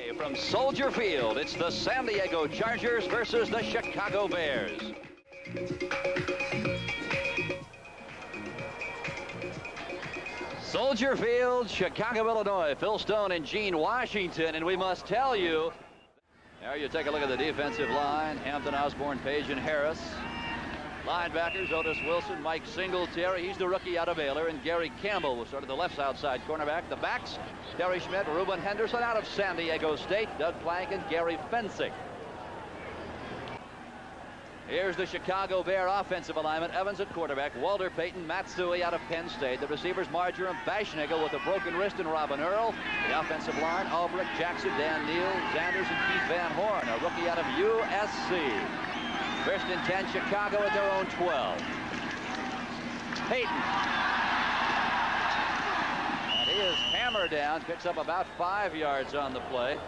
Today from Soldier Field, it's the San Diego Chargers versus the Chicago Bears. Soldier Field, Chicago, Illinois. Phil Stone and Gene Washington, and we must tell you, now you take a look at the defensive line. Hampton, Osborne, Page, and Harris. Linebackers, Otis Wilson, Mike Singletary, he's the rookie out of Baylor, and Gary Campbell was sort of the left outside cornerback. The backs, Terry Schmidt, Reuben Henderson out of San Diego State, Doug Plank, and Gary Fensick. Here's the Chicago Bear offensive alignment. Evans at quarterback, Walter Payton, Matsui out of Penn State. The receivers, Marjoram, Bashnigal with a broken wrist, and Robin Earl. The offensive line, Albrecht, Jackson, Dan Neal, Zanders, and Keith Van Horn, a rookie out of USC. First and 10, Chicago at their own 12. Payton. And he is hammered down, picks up about 5 yards on the play.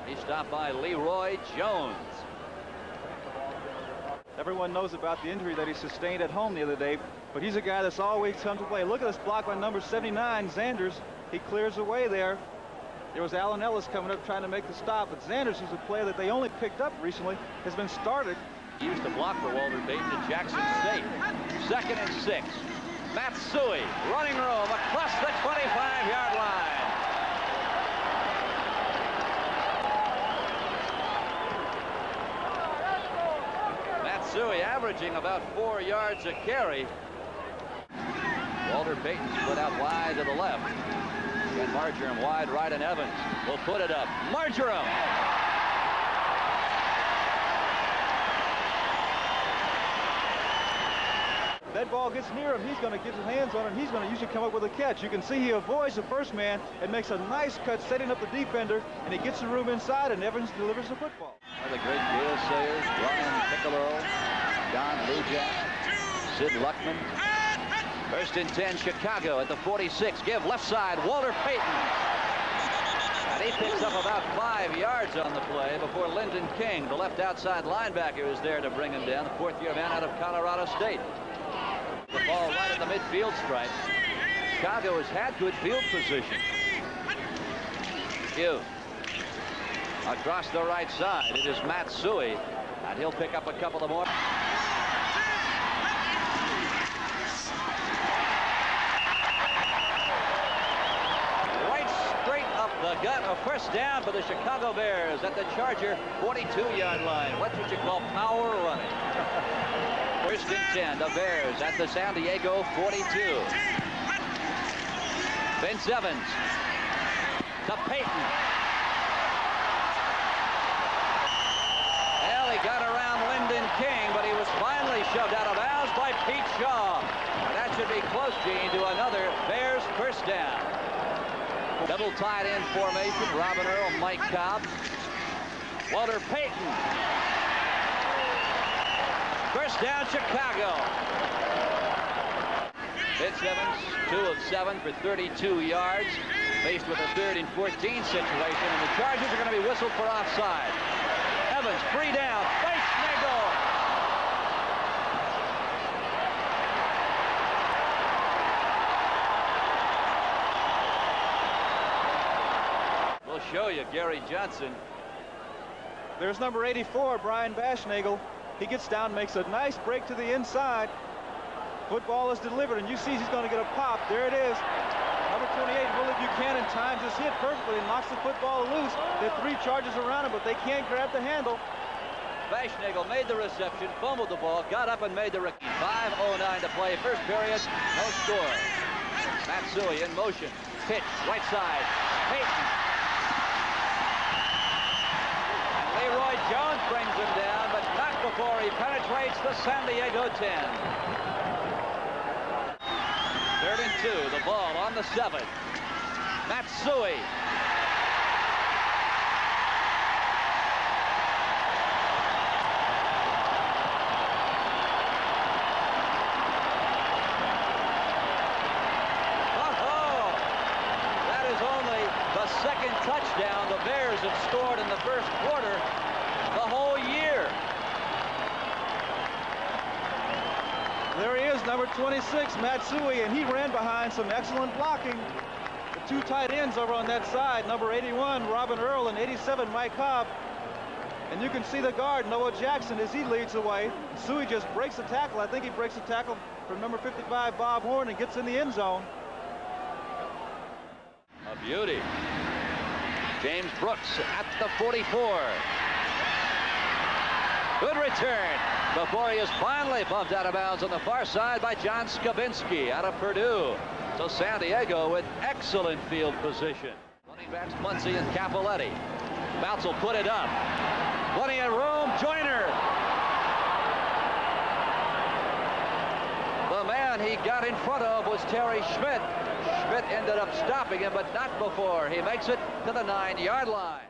He's stopped by Leroy Jones. Everyone knows about the injury that he sustained at home the other day, but he's a guy that's always come to play. Look at this block by number 79, Zanders. He clears away there. There was Allen Ellis coming up trying to make the stop, but Zanders, who's a player that they only picked up recently, has been started. He used to block for Walter Payton at Jackson State. 2nd and 6. Matsui, running room across the 25-yard line. Matsui averaging about 4 yards a carry. Walter Payton split out wide to the left. And Marjoram wide right, and Evans will put it up. Marjoram! That ball gets near him, he's going to get his hands on it, and he's going to usually come up with a catch. You can see he avoids the first man and makes a nice cut, setting up the defender, and he gets the room inside, and Evans delivers the football. The great Gale Sayers, Brian Piccolo, Don Lujak, Sid Luckman. First and 10, Chicago at the 46. Give left side, Walter Payton. And he picks up about 5 yards on the play before Lyndon King, the left outside linebacker, is there to bring him down. The fourth-year man out of Colorado State. The ball right at the midfield stripe. Chicago has had good field position. Give. Across the right side, it is Matsui, and he'll pick up a couple of more. Right straight up the gut. A first down for the Chicago Bears at the Charger 42-yard line. What would you call power running? First and 10, the Bears at the San Diego 42. Vince Evans to Payton. Well, he got around Lyndon King, but he was finally shoved out of bounds by Pete Shaw. And that should be close, Gene, to another Bears first down. Double tight end formation, Robin Earl, Mike Cobb. Walter Payton. First down, Chicago. Vince Evans, 2 of 7 for 32 yards. Faced with a 3rd and 14 situation, and the Chargers are going to be whistled for offside. Evans, free down, Bashnigal. We'll show you Gary Johnson. There's number 84, Brian Bashnigal. He gets down, makes a nice break to the inside. Football is delivered, and you see he's going to get a pop. There it is. Number 28, Willie Buchanan, times his hit perfectly and knocks the football loose. There are 3 Chargers around him, but they can't grab the handle. Bashnigal made the reception, fumbled the ball, got up and made the 5:09 to play. First period, no score. Matsui in motion. Pitch, right side. Payton. Leroy Jones brings him down, but not before he penetrates the San Diego 10. 3rd and 2, the ball on the 7. Matsui. That is only the 2nd touchdown the Bears have scored in the first quarter the whole year. There he is, number 26, Matsui, and he ran behind some excellent blocking. the two tight ends over on that side, number 81, Robin Earl, and 87, Mike Cobb. And you can see the guard, Noah Jackson, as he leads the way. Suey just breaks the tackle. I think he breaks the tackle from number 55, Bob Horn, and gets in the end zone. A beauty. James Brooks at the 44. Good return before he is finally bumped out of bounds on the far side by John Skabinski out of Purdue. So San Diego with excellent field position. Running backs Muncie and Capoletti. Bounce will put it up. Plenty of room. Joyner. The man he got in front of was Terry Schmidt. Schmidt ended up stopping him, but not before he makes it to the 9-yard line.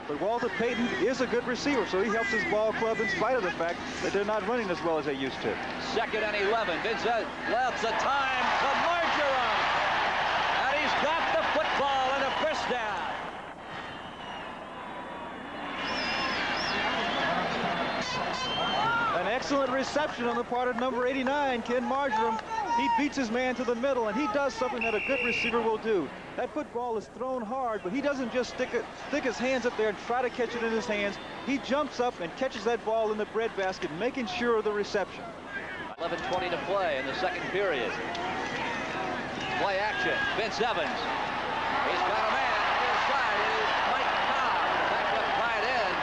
But Walter Payton is a good receiver, so he helps his ball club in spite of the fact that they're not running as well as they used to. 2nd and 11. Vincent left the time to Marjoram. And he's got the football and a first down. An excellent reception on the part of number 89, Ken Marjoram. He beats his man to the middle, and he does something that a good receiver will do. That football is thrown hard, but he doesn't just stick his hands up there and try to catch it in his hands. He jumps up and catches that ball in the breadbasket, making sure of the reception. 11:20 to play in the second period. Play action. Vince Evans. He's got a man on the side. It is Mike Cobb, the backup tight end.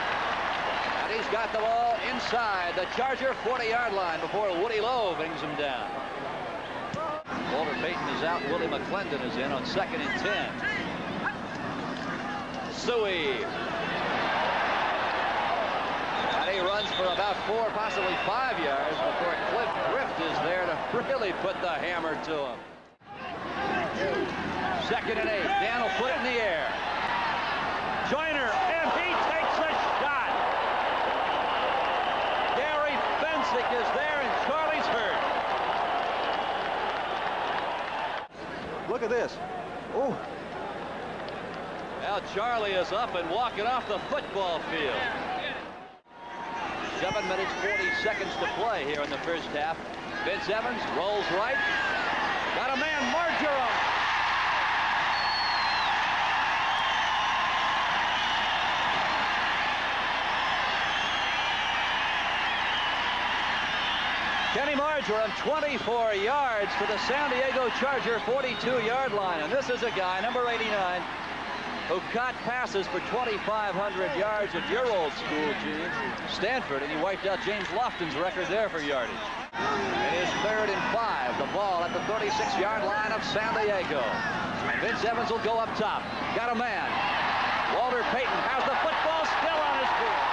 And he's got the ball inside the Charger 40-yard line before Woody Lowe brings him down. Walter Payton is out. Willie McClendon is in on 2nd and 10. Suey. And he runs for about 4, possibly 5 yards before Cliff Drift is there to really put the hammer to him. 2nd and 8. Dan will put it in the air. Joyner, and he takes a shot. Gary Fensick is there, and Charlie's hurt. Look at this. Oh. Now Charlie is up and walking off the football field. 7 minutes, 40 seconds to play here in the first half. Vince Evans rolls right. Got a man, Marjoram. Kenny Marjoram, 24 yards for the San Diego Charger 42-yard line. And this is a guy, number 89, who caught passes for 2,500 yards at your old school, Gene, Stanford, and he wiped out James Lofton's record there for yardage. It is 3rd and 5. The ball at the 36-yard line of San Diego. Vince Evans will go up top. Got a man. Walter Payton has the football still on his feet.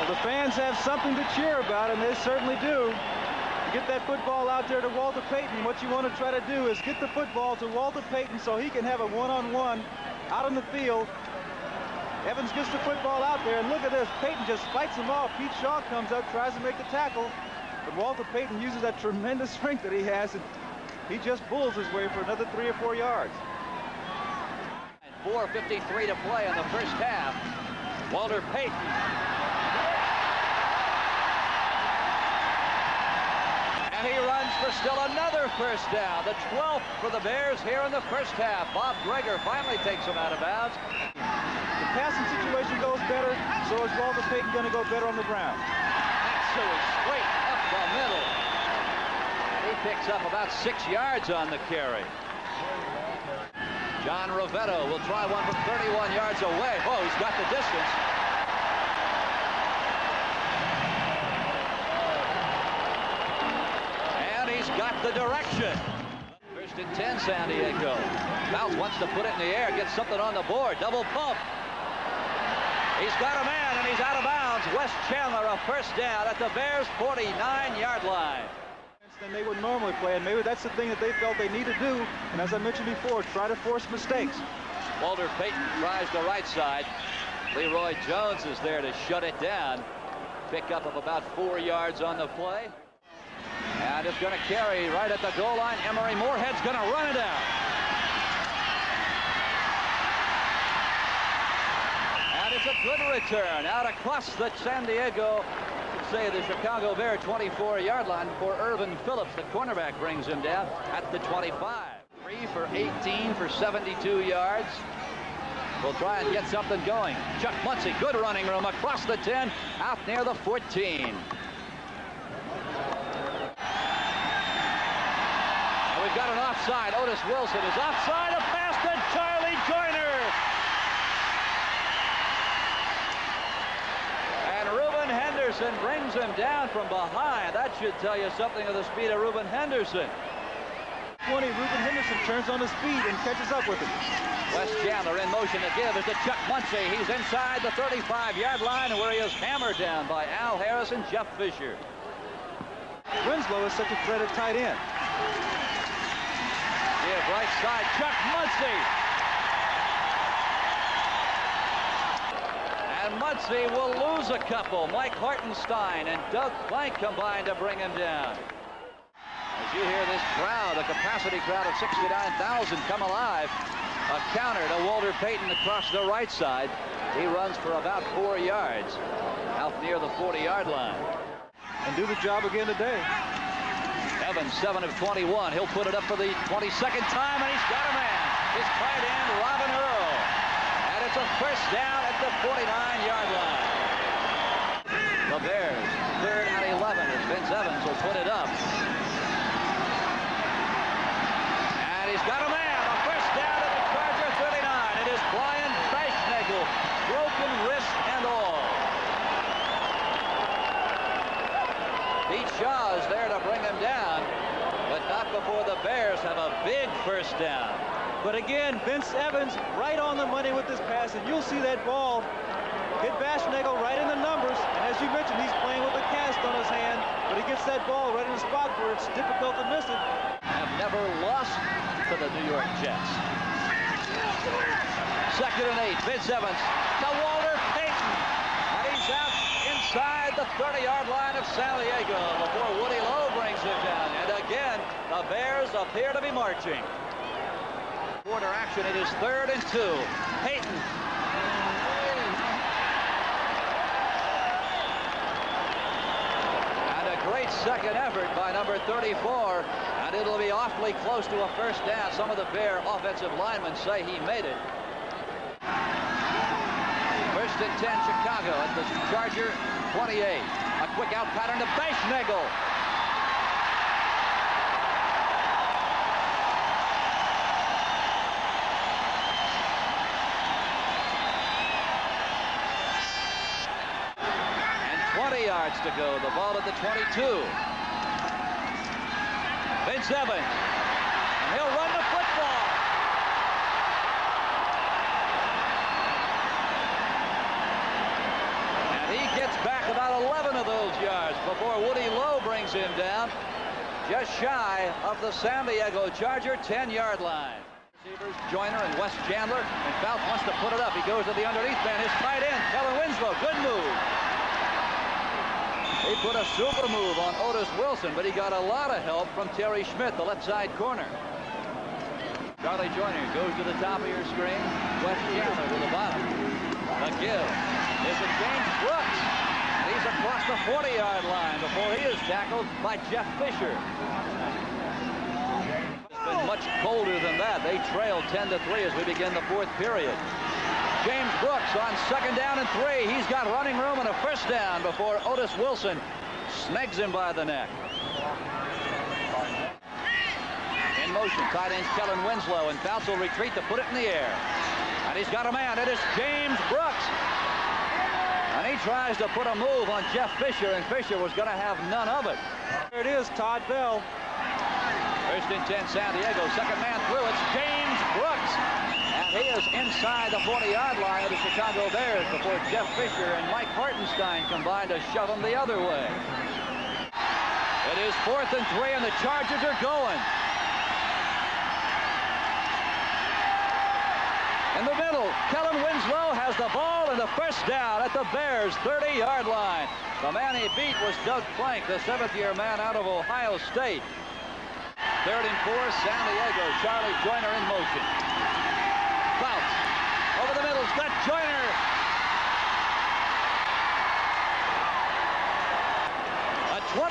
The fans have something to cheer about, and they certainly do. You get that football out there to Walter Payton. What you want to try to do is get the football to Walter Payton so he can have a one-on-one out on the field. Evans gets the football out there, and look at this. Payton just fights him off. Pete Shaw comes up, tries to make the tackle, but Walter Payton uses that tremendous strength that he has, and he just bulls his way for another 3 or 4 yards. And 4:53 to play in the first half. Walter Payton. And he runs for still another first down. The 12th for the Bears here in the first half. Bob Greger finally takes him out of bounds. The passing situation goes better, so is Walter Payton going to go better on the ground. Matsui straight up the middle. He picks up about 6 yards on the carry. John Rovetto will try one from 31 yards away. Oh, he's got the distance. And he's got the direction. 1st and 10, San Diego. Bounce wants to put it in the air, gets something on the board. Double pump. He's got a man, and he's out of bounds. Wes Chandler, a first down at the Bears' 49-yard line. Than they would normally play, and maybe that's the thing that they felt they need to do. And as I mentioned before, try to force mistakes. Walter Payton tries the right side. Leroy Jones is there to shut it down. Pick up of about 4 yards on the play. And it's going to carry right at the goal line. Emery Moorhead's going to run it out. And it's a Good return out across the San Diego, say the Chicago Bear 24-yard line before Irvin Phillips, the cornerback, brings him down at the 25. 3 for 18 for 72 yards. We'll try and get something going. Chuck Muncie, good running room across the 10, out near the 14. And we've got an offside. Otis Wilson is offside. A pass to Charlie Joyner. And Reuben Henderson brings him down from behind. That should tell you something of the speed of Reuben Henderson. 20, Reuben Henderson turns on his feet and catches up with him. Wes Chandler in motion to give is to Chuck Muncie. He's inside the 35-yard line where he is hammered down by Al Harris and Jeff Fisher. Winslow is such a threat at tight end. Give right side, Chuck Muncie. And Muncie will lose a couple. Mike Hartenstein and Doug Plank combined to bring him down. As you hear this crowd, a capacity crowd of 69,000 come alive. A counter to Walter Payton across the right side. He runs for about 4 yards out near the 40-yard line. And do the job again today. Evans, 7 of 21. He'll put it up for the 22nd time, and he's got a man. His tight end, Robin Earl. And it's a first down at the 49-yard line. The Bears, 3rd and 11 as Vince Evans will put it up. And he's got a man. A first down at the Charger 39. It is Brian Bashnagel, broken wrist and all. Pete Shaw is there to bring him down, but not before the Bears have a big first down. But again, Vince Evans right on the money with this pass, and you'll see that ball hit Bashnagel right in the numbers. And as you mentioned, he's playing with a cast on his hand, but he gets that ball right in a spot where it's difficult to miss it. Have never lost to the New York Jets. 2nd and 8, Vince Evans to Walter Payton, and he's out inside the 30-yard line of San Diego before Woody Lowe brings him down. And again, the Bears appear to be marching. Quarter action, it is 3rd and 2. Payton. And a great second effort by number 34, and it'll be awfully close to a first down. Some of the Bear offensive linemen say he made it. 1st and 10, Chicago at the Charger 28. A quick out pattern to Bashnagel. And 20 yards to go. The ball at the 22. Vince Evans. And he'll run the football. Gets back about 11 of those yards before Woody Lowe brings him down just shy of the San Diego Charger 10-yard line. Receivers Joyner and Wes Chandler, and Fouts wants to put it up. He goes to the underneath man. His tight end, Kellen Winslow, good move. He put a super move on Otis Wilson, but he got a lot of help from Terry Schmidt, the left side corner. Charlie Joyner goes to the top of your screen. Wes Chandler to the bottom. A give. Is it James Brooks? And he's across the 40-yard line before he is tackled by Jeff Fisher. It's been much colder than that. They trail 10-3 as we begin the 4th period. James Brooks on 2nd down and 3. He's got running room and a first down before Otis Wilson snags him by the neck. In motion, tight end Kellen Winslow, and Fouts will retreat to put it in the air. And he's got a man. It is James Brooks. And he tries to put a move on Jeff Fisher, and Fisher was going to have none of it. There it is, Todd Bell. 1st and 10, San Diego. Second man through. It's James Brooks. And he is inside the 40-yard line of the Chicago Bears before Jeff Fisher and Mike Hartenstein combined to shove him the other way. It is 4th and 3, and the Chargers are going. In the middle, Kellen Winslow has the ball and the first down at the Bears' 30-yard line. The man he beat was Doug Plank, the 7th-year man out of Ohio State. 3rd and 4, San Diego. Charlie Joyner in motion. Fouts over the middle. It's got Joyner.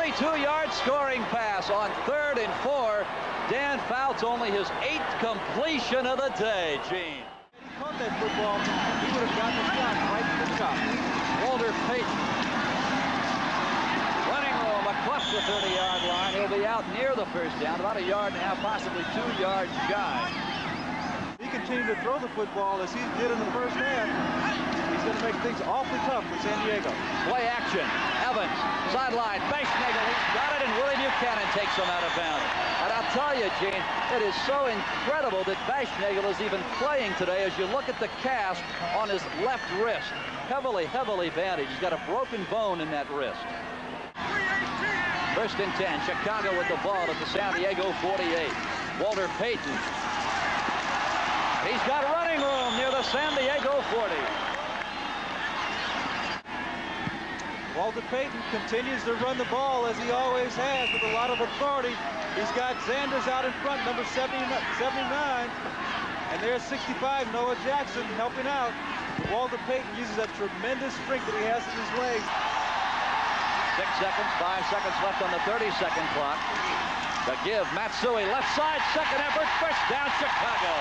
42-yard scoring pass on 3rd and 4. Dan Fouts only his 8th completion of the day, Gene. He caught that football, he would have gotten the shot right to the top. Walter Payton. Running room across the 30-yard line. He'll be out near the first down, about 1.5 yards, possibly 2 yards shy. He continued to throw the football as he did in the first half. He's going to make things awfully tough for San Diego. Play action. Evans, sideline, Baschnagel, he's got it, and Willie Buchanan takes him out of bounds. And I'll tell you, Gene, it is so incredible that Baschnagel is even playing today as you look at the cast on his left wrist. Heavily, heavily bandaged. He's got a broken bone in that wrist. 1st and 10, Chicago with the ball at the San Diego 48. Walter Payton. He's got running room near the San Diego 40. Walter Payton continues to run the ball as he always has with a lot of authority. He's got Zanders out in front, number 79, and there's 65, Noah Jackson, helping out. Walter Payton uses that tremendous strength that he has in his legs. 6 seconds, 5 seconds left on the 30-second clock. To give Matsui left side, second effort, first down, Chicago.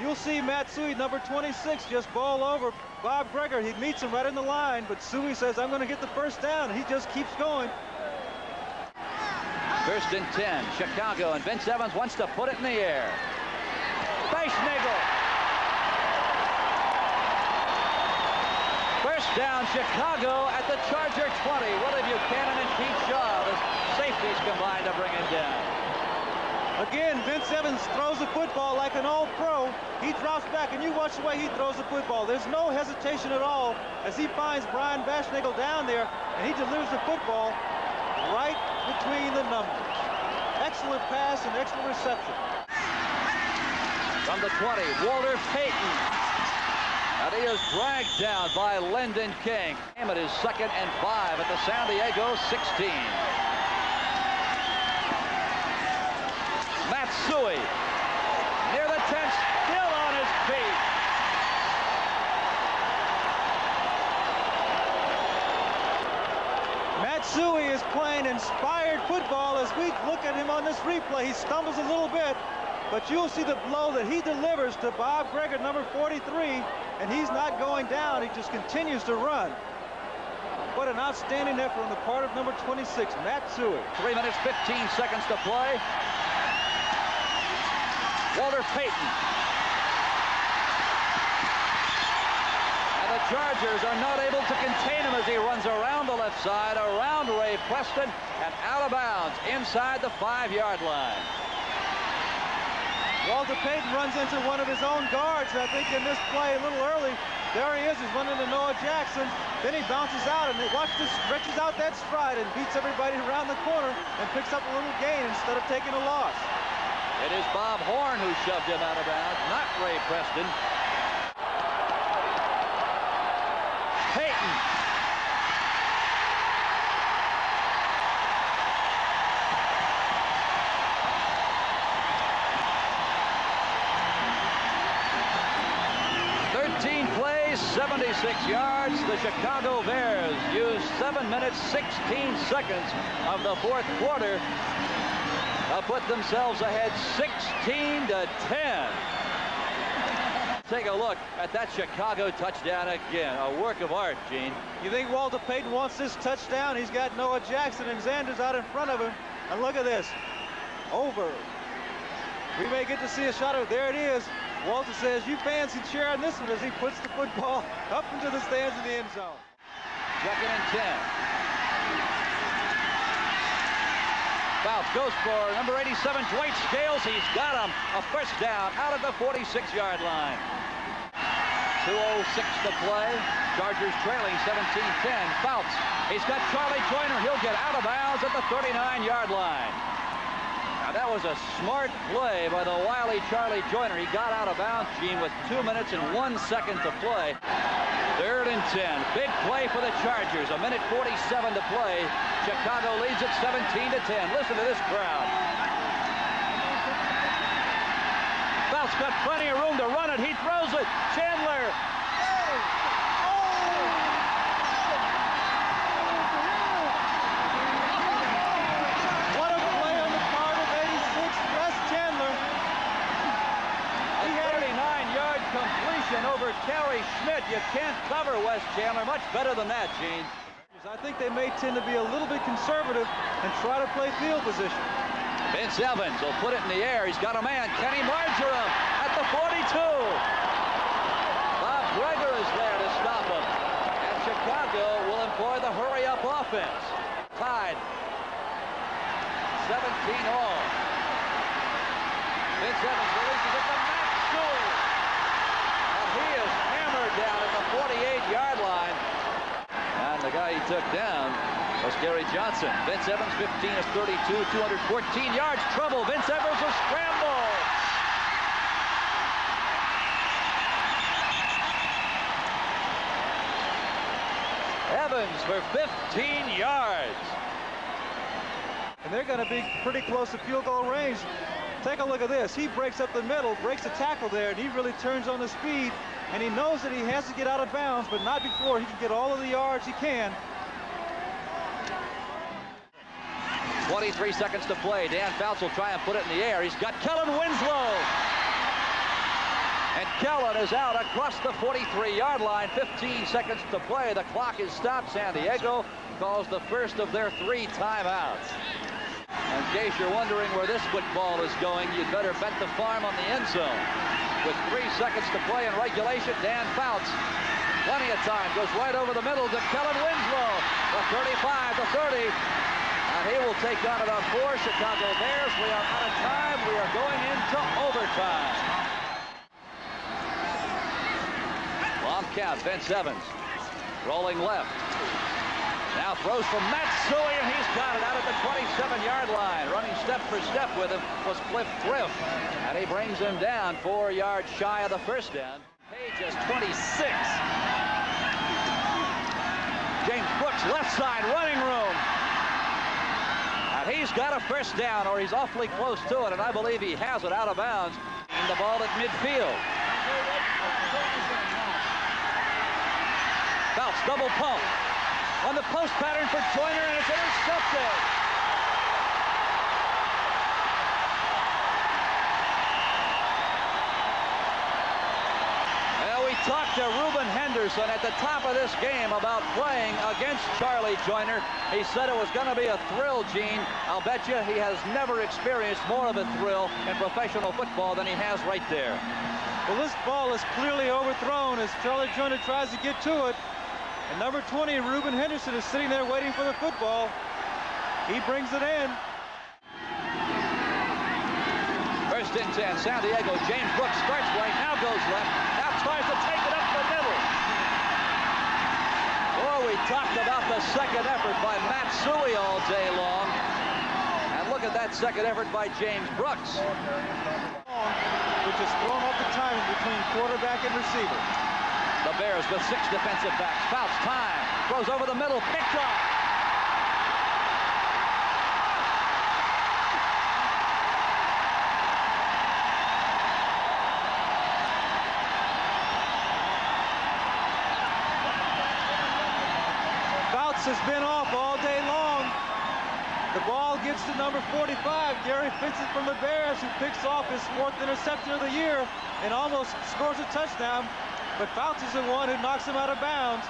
You'll see Matsui, number 26, just ball over Bob Greger. He meets him right in the line, but Sui says, I'm going to get the first down, and he just keeps going. 1st and 10, Chicago, and Vince Evans wants to put it in the air. Baschnagel. First down, Chicago at the Charger 20. Willie Buchanan and Pete Shaw, the safeties combined to bring him down. Again, Vince Evans throws the football like an old pro. He drops back, and you watch the way he throws the football. There's no hesitation at all as he finds Brian Baschnagel down there, and he delivers the football right between the numbers. Excellent pass and excellent reception. From the 20, Walter Payton. And he is dragged down by Lyndon King. It is 2nd and 5 at the San Diego 16. Matsui near the 10, still on his feet. Matsui is playing inspired football as we look at him on this replay. He stumbles a little bit, but you'll see the blow that he delivers to Bob Greger, number 43, and he's not going down. He just continues to run. What an outstanding effort on the part of number 26, Matsui. 3 minutes, 15 seconds to play. Walter Payton. And the Chargers are not able to contain him as he runs around the left side, around Ray Preston, and out of bounds inside the 5-yard line. Walter Payton runs into one of his own guards, I think, in this play a little early. There he is, he's running to Noah Jackson. Then he bounces out, and watch this, stretches out that stride and beats everybody around the corner and picks up a little gain instead of taking a loss. It is Bob Horn who shoved him out of bounds, not Ray Preston. Payton. Plays, 76 yards. The Chicago Bears used 7 minutes, 16 seconds of the 4th quarter to put themselves ahead 16-10. Take a look at that Chicago touchdown again. A work of art, Gene. You think Walter Payton wants this touchdown? He's got Noah Jackson and Zanders out in front of him. And look at this. Over. We may get to see a shot of it. There it is. Walter says, you fans can cheer on this one as he puts the football up into the stands in the end zone. 2nd and 10. Fouts goes for number 87, Dwight Scales. He's got him. A first down out of the 46-yard line. 2:06 to play. Chargers trailing 17-10. Fouts. He's got Charlie Joyner. He'll get out of bounds at the 39-yard line. Now that was a smart play by the wily Charlie Joyner. He got out of bounds, Gene, with 2 minutes and 1 second to play. 3rd and 10. Big play for the Chargers. 1 minute 47 to play. Chicago leads it 17-10. Listen to this crowd. Fouts got plenty of room to run it. He throws it. Chandler. motion over Terry Schmidt. You can't cover Wes Chandler. Much better than that, Gene. I think they may tend to be a little bit conservative and try to play field position. Vince Evans will put it in the air. He's got a man, Kenny Marjoram, at the 42. Bob Greger is there to stop him. And Chicago will employ the hurry-up offense. Tied 17 all. Vince Evans releases it to Matt Suey. And he is hammered down at the 48-yard line. And the guy he took down was Gary Johnson. Vince Evans, 15 of 32, 214 yards. Trouble. Vince Evans a scramble. Evans for 15 yards. And they're going to be pretty close to field goal range. Take a look at this. He breaks up the middle, breaks the tackle there, and he really turns on the speed. And he knows that he has to get out of bounds, but not before he can get all of the yards he can. 23 seconds to play. Dan Fouts will try and put it in the air. He's got Kellen Winslow. And Kellen is out across the 43-yard line. 15 seconds to play. The clock is stopped. San Diego calls the first of their 3 timeouts. In case you're wondering where this football is going, you'd better bet the farm on the end zone. With 3 seconds to play in regulation, Dan Fouts, plenty of time, goes right over the middle to Kellen Winslow. The 35, the 30. And he will take on about 4 Chicago Bears. We are out of time. We are going into overtime. Long count, Vince Evans rolling left. Now throws from Matt Suey, and he's got it out at the 27-yard line. Running step for step with him was Cliff Thrift. And he brings him down 4 yards shy of the first down. Page is 26. James Brooks, left side, running room. And he's got a first down, or he's awfully close to it, and I believe he has it out of bounds. The ball at midfield. Fouts, double pump. On the post pattern for Joyner, and it's intercepted. Well, we talked to Reuben Henderson at the top of this game about playing against Charlie Joyner. He said it was going to be a thrill, Gene. I'll bet you he has never experienced more of a thrill in professional football than he has right there. Well, this ball is clearly overthrown as Charlie Joyner tries to get to it. And number 20, Reuben Henderson, is sitting there waiting for the football. He brings it in. First and 10, San Diego. James Brooks starts right, now goes left. Now tries to take it up the middle. Boy, we talked about the second effort by Matt Suey all day long. And look at that second effort by James Brooks. Which is thrown off the timing between quarterback and receiver. The Bears with 6 defensive backs. Fouts time. Throws over the middle. Picked off. Fouts has been off all day long. The ball gets to number 45, Gary Vincent from the Bears, who picks off his 4th interception of the year and almost scores a touchdown. But Fouts is the one who knocks him out of bounds.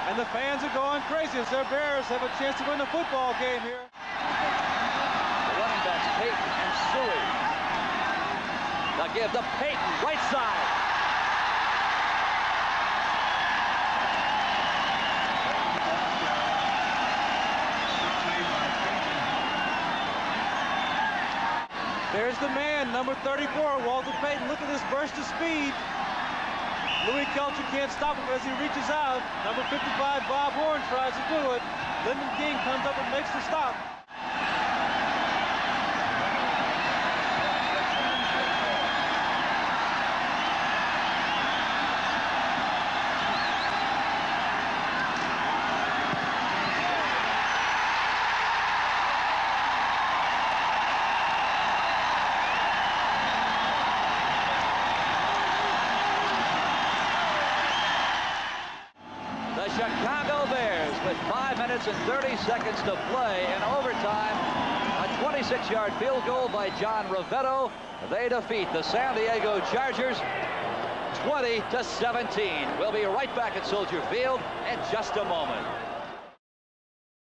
And the fans are going crazy as their Bears have a chance to win the football game here. The running backs, Payton and Suey. They'll give to Payton, right side. There's the man, number 34, Walter Payton. Look at this burst of speed. Louis Kelcher can't stop him as he reaches out. Number 55, Bob Horn, tries to do it. Lyndon King comes up and makes the stop. Chicago Bears with 5 minutes and 30 seconds to play in overtime. A 26-yard field goal by John Rivetto. They defeat the San Diego Chargers 20-17. We'll be right back at Soldier Field in just a moment.